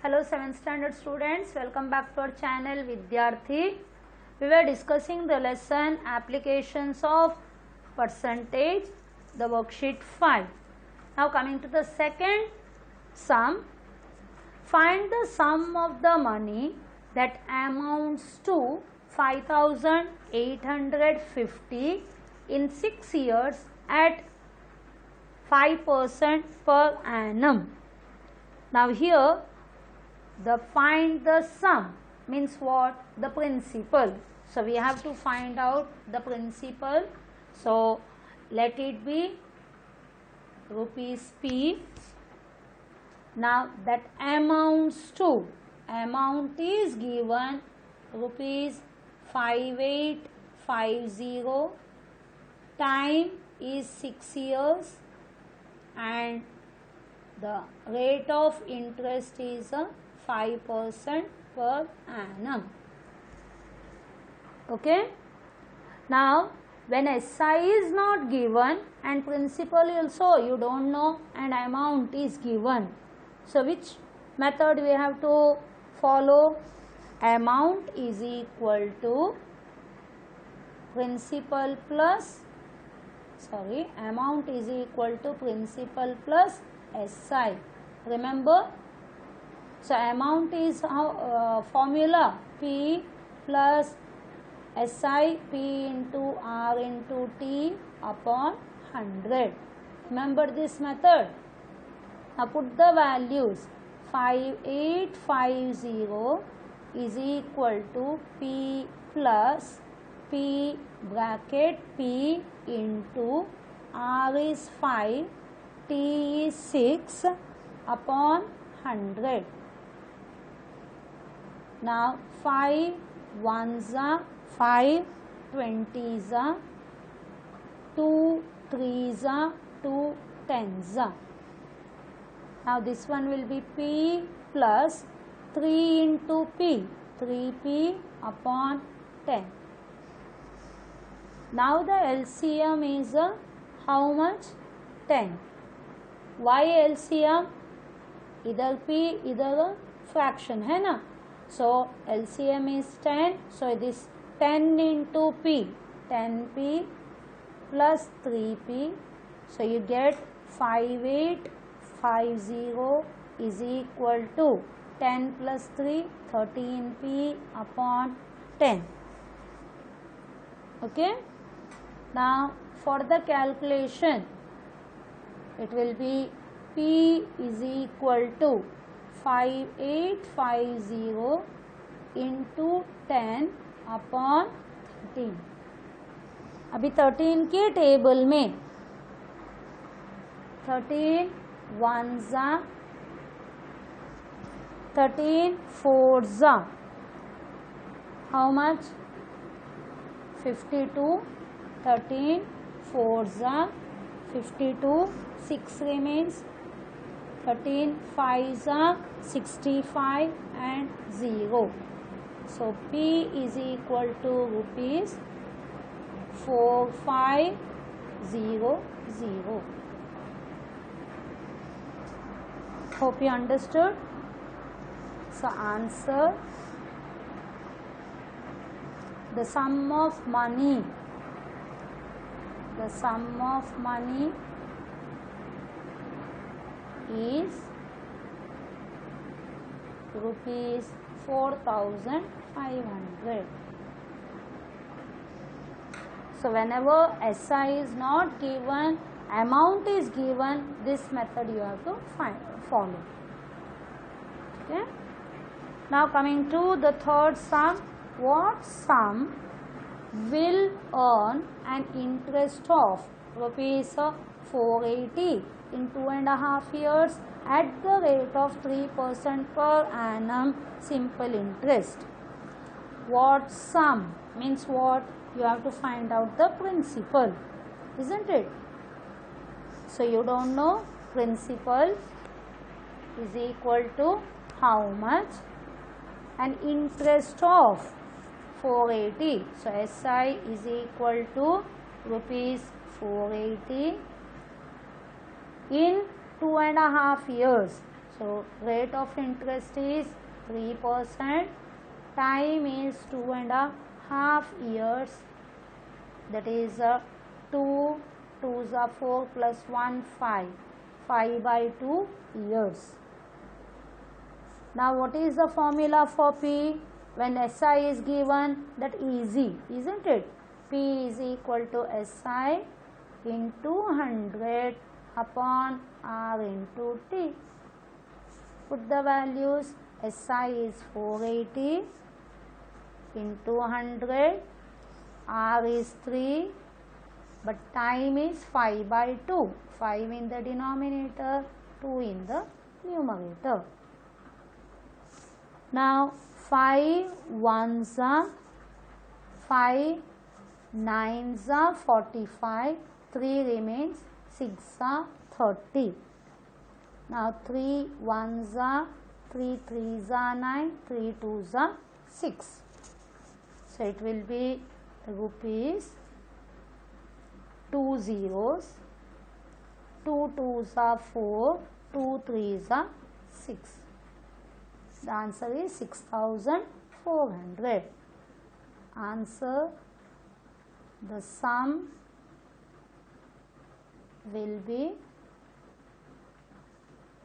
Hello 7th standard students, welcome back to our channel Vidyarthi. We were discussing the lesson applications of percentage, the worksheet 5. Now coming to the second sum, find the sum of the money that amounts to 5,850 in 6 years at 5% per annum. Now here the find the sum means what? The principal. So we have to find out the principal. So let it be rupees P. Now that amounts to, amount is given rupees 5850, time is 6 years and the rate of interest is 5% per annum. Okay. Now when SI is not given and principal also you don't know and amount is given, so which method we have to follow? Amount is equal to principal plus, amount is equal to principal plus SI. Remember? So amount is formula P plus SI, P into R into T upon 100. Remember this method. Now put the values. 5850 is equal to P plus P bracket P into R is 5, T is 6 upon 100. Now 5 ones are 5, 20s are 2, 3s are 2, 10s are. Now this one will be P plus 3 into P, 3P upon 10. Now the LCM is how much? 10. Why LCM? Either P, either fraction, है ना? So LCM is 10. So this 10 into P, 10P plus 3P. So you get 5850 is equal to 10 plus 3, 13P upon 10. Okay. Now for the calculation, it will be P is equal to 5850 into 10 upon 13. अभी 13 के table में 13 ones are 13 fours are how much? 52. 13 fours are 52. 6 remains. 13 fives are 65 and 0. So P is equal to rupees 4500. Hope you understood. So answer, the sum of money is rupees 4,500. So whenever SI is not given, amount is given, this method you have to follow. Okay. Now coming to the third sum, what sum will earn an interest of rupees 480 in 2.5 years at the rate of 3% per annum simple interest? What sum means what? You have to find out the principal, isn't it? So you don't know principal is equal to how much? And interest of 480. So SI is equal to rupees 480 in 2.5 years. So rate of interest is 3%. Time is 2.5 years. That is 2, 2s are 4 plus 1, 5. 5 by 2 years. Now what is the formula for P? When SI is given, that easy, isn't it? P is equal to SI into 100 upon R into T. Put the values. SI is 480 into 100. R is 3. But time is 5 by 2. 5 in the denominator, 2 in the numerator. Now 5 1s are 5, 9s are 45, 3 remains, 6 are 30. Now 3 1s are 3 3s are 9, 3 2s are 6. So it will be rupees 2 zeros, 2 2s are 4, 2 3s are 6. The answer is 6,400. Answer, the sum will be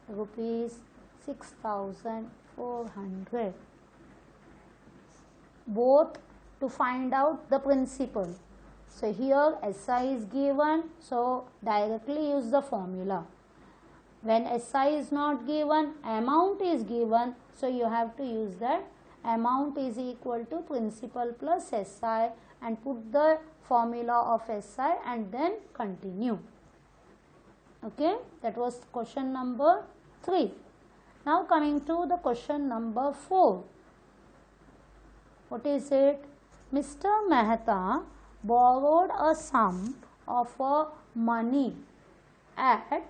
rupees 6,400. Both to find out the principal. So here SI is given, so directly use the formula. When SI is not given, amount is given, so you have to use that. Amount is equal to principal plus SI and put the formula of SI and then continue. Okay, that was question number 3. Now coming to the question number 4. What is it? Mr. Mehta borrowed a sum of money at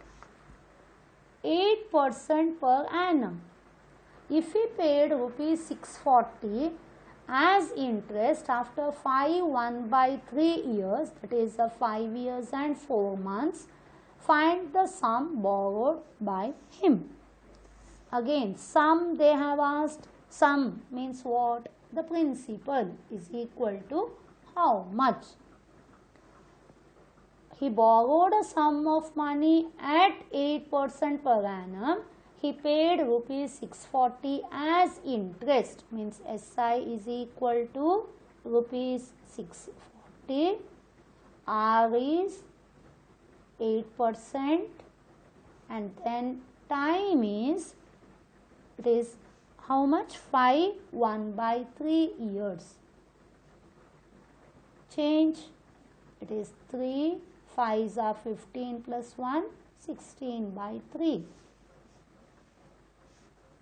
8% per annum. If he paid rupees 640 as interest after 1/3 years, that is 5 years and 4 months, find the sum borrowed by him. Again, sum they have asked. Sum means what? The principal is equal to how much? He borrowed a sum of money at 8% per annum. He paid rupees 640 as interest, means SI is equal to rupees 640. R is 8% and then time is, it is how much? 5 1/3 years. Change, it is 3, 5s are 15 plus 1, 16/3.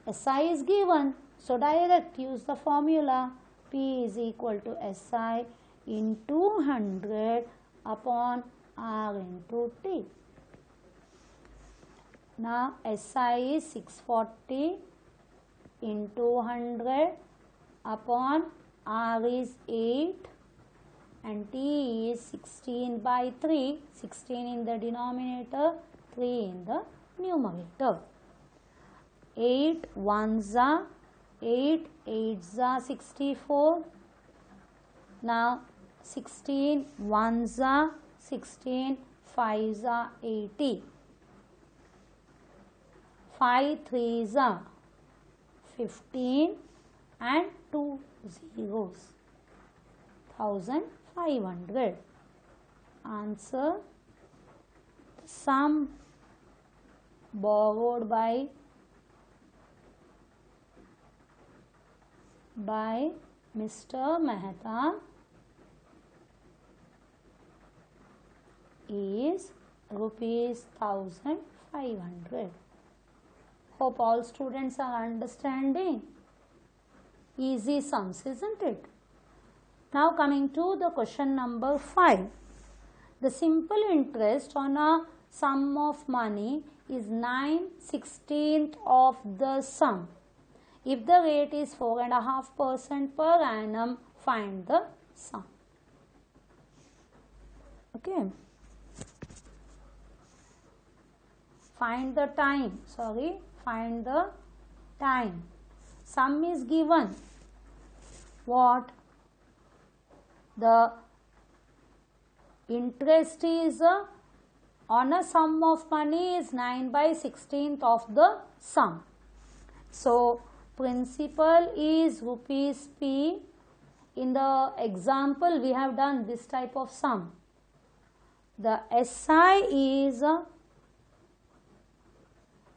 SI is given, so direct use the formula. P is equal to SI into 100 upon R into T. Now SI is 640 into 100 upon R is 8 and T is 16/3, 16 in the denominator, 3 in the numerator. 8 1s are 8, 8s are 64. Now 16 1s are 16, 5s are 80. 5 3s are 15 and 2 zeros, 1,500. Answer, the sum borrowed by Mr. Mehta is rupees 1,500. Hope all students are understanding. Easy sums, isn't it? Now coming to the question number 5. The simple interest on a sum of money is 9/16 of the sum. If the rate is 4.5% per annum, find the sum. Okay. Find the time. find the time. Sum is given. What? The interest is on a sum of money is 9/16 of the sum. So principal is rupees P. In the example we have done this type of sum. The SI is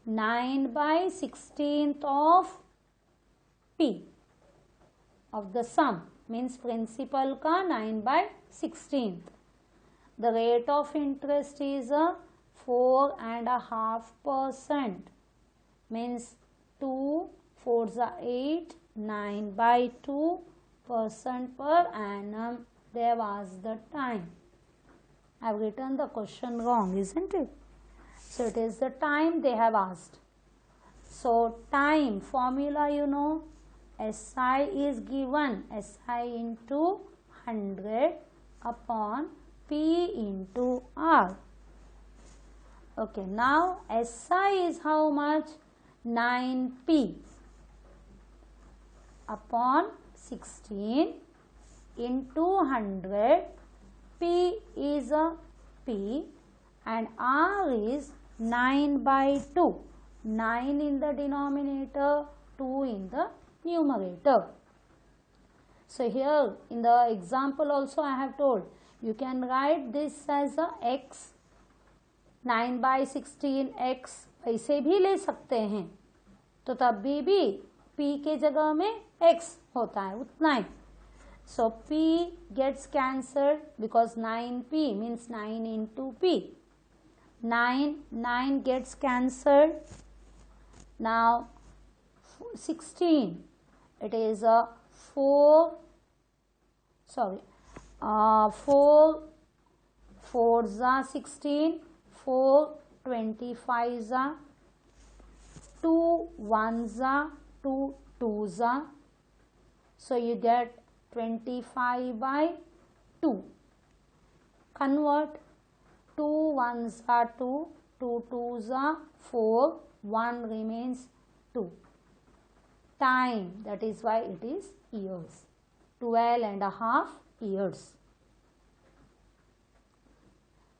9/16 of P of the sum, means principal का 9/16. The rate of interest is 4.5%, means 2 4s are 8, 9/2% per annum. There was the time. I have written the question wrong, isn't it? So it is the time they have asked. So time formula, you know, SI is given, SI into 100 upon P into R. Okay, now SI is how much? 9P upon 16 into 100. P is a P and R is 9/2. 9 in the denominator, 2 in the numerator. So here in the example also I have told, you can write this as a x, 9/16 x, ऐसे भी ले सकते हैं, तो तब भी p के जगह में x होता है, उतना ही. So p gets cancelled because 9p means 9 into p. 9 gets cancelled. Now 16, it is a 4 4s are 16, 4 25s are 2 1s are 2 2s are. So you get 25/2. Convert. 2 1s are 2, 2 2s are 4, 1 remains 2. Time, that is why it is years. 12.5 years.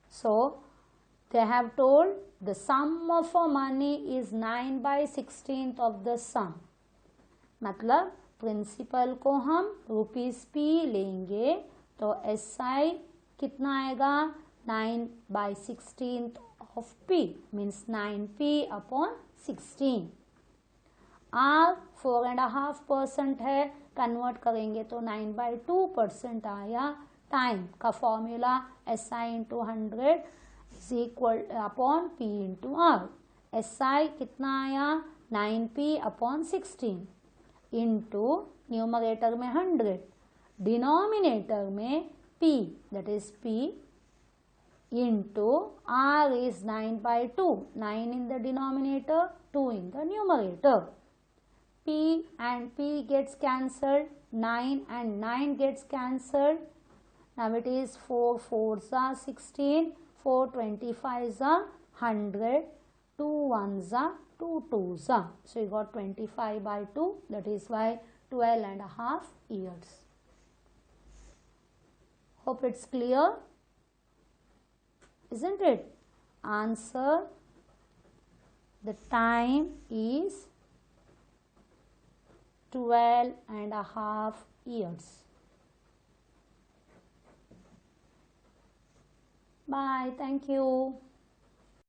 So they have told the sum of a money is 9/16 of the sum. मतलब principal को हम ₹P लेंगे तो SI कितना आएगा? 9/16 of P means 9P upon 16. R 4.5% है, convert करेंगे तो 9/2% आया. टाइम का formula SI into 100 is equal upon P into R. SI कितना आया? 9P upon 16 into न्यूमरेटर में 100, डिनोमिनेटर में P, that is P into R is 9/2, 9 in the denominator, 2 in the numerator. P and P gets cancelled, 9 and 9 gets cancelled. Now it is 4 4s are 16, 4 25s are 100, 2 1s are 2 2s are. So you got 25/2, that is why 12.5 years. Hope it's clear, isn't it? Answer, the time is 12.5 years. Bye. Thank you.